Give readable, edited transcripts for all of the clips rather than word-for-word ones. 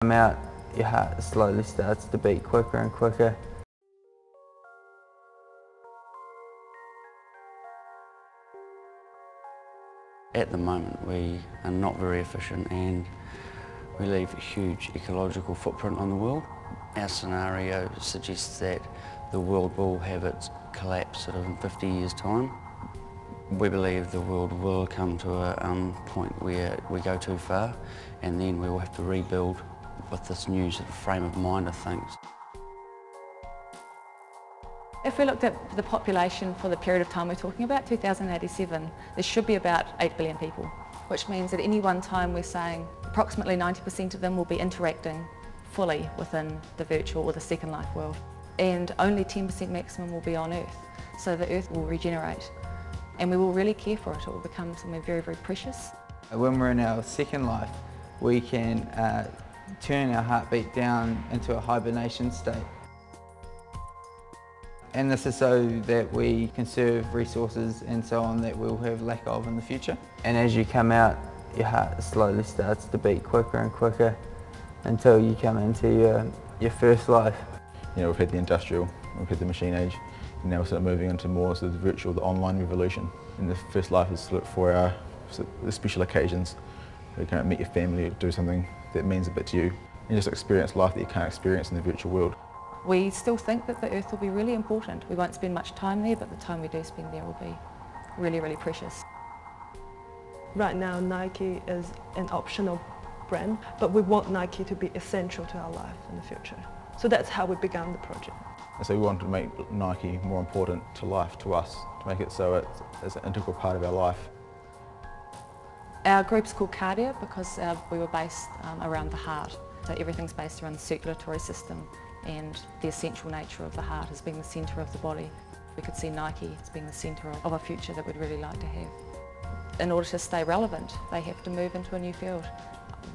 Come out, your heart slowly starts to beat quicker and quicker. At the moment we are not very efficient and we leave a huge ecological footprint on the world. Our scenario suggests that the world will have its collapse sort of in 50 years' time. We believe the world will come to a point where we go too far and then we will have to rebuild with this new sort of frame of mind of things. If we looked at the population for the period of time we're talking about, 2087, there should be about 8 billion people, which means at any one time we're saying approximately 90% of them will be interacting fully within the virtual or the Second Life world. And only 10% maximum will be on Earth. So the Earth will regenerate and we will really care for it. It will become something very, very precious. When we're in our second life, we can turn our heartbeat down into a hibernation state. And this is so that we conserve resources and so on that we'll have lack of in the future. And as you come out, your heart slowly starts to beat quicker and quicker until you come into your first life. You know, we've had the industrial, we've had the machine age, and now we're sort of moving into more sort of the virtual, the online revolution. And the first life is sort of for our the special occasions. You can meet your family or do something that means a bit to you. And just experience life that you can't experience in the virtual world. We still think that the Earth will be really important. We won't spend much time there, but the time we do spend there will be really, really precious. Right now, Nike is an optional brand, but we want Nike to be essential to our life in the future. So that's how we began the project. And so we wanted to make Nike more important to life, to us, to make it so it's an integral part of our life. Our group's called Kardia because we were based around the heart. So everything's based around the circulatory system and the essential nature of the heart as being the centre of the body. We could see Nike as being the centre of a future that we'd really like to have. In order to stay relevant, they have to move into a new field.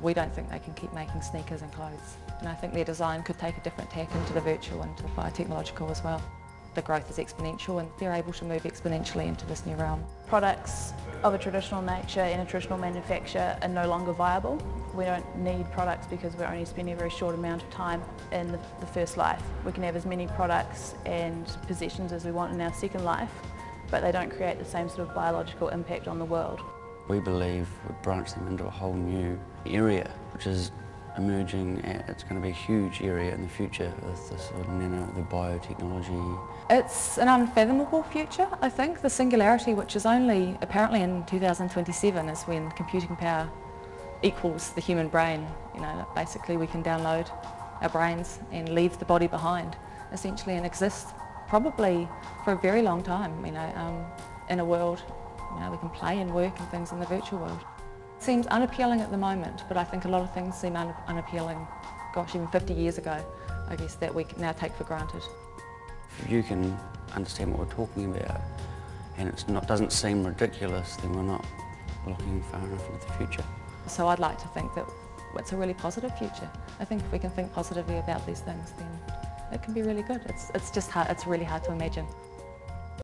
We don't think they can keep making sneakers and clothes. And I think their design could take a different tack into the virtual and to biotechnological as well. The growth is exponential and they're able to move exponentially into this new realm. Products of a traditional nature and a traditional manufacture are no longer viable. We don't need products because we're only spending a very short amount of time in the first life. We can have as many products and possessions as we want in our second life, but they don't create the same sort of biological impact on the world. We believe we branch them into a whole new area, which is emerging. It's going to be a huge area in the future with the sort of the biotechnology. It's an unfathomable future, I think. The singularity, which is only apparently in 2027, is when computing power equals the human brain. You know, basically we can download our brains and leave the body behind, essentially, and exist probably for a very long time. You know, in a world, you know, we can play and work and things in the virtual world. It seems unappealing at the moment, but I think a lot of things seem unappealing, gosh, even 50 years ago, I guess, that we now take for granted. If you can understand what we're talking about and it doesn't seem ridiculous, then we're not looking far enough into the future. So I'd like to think that it's a really positive future. I think if we can think positively about these things, then it can be really good. It's just hard, it's really hard to imagine.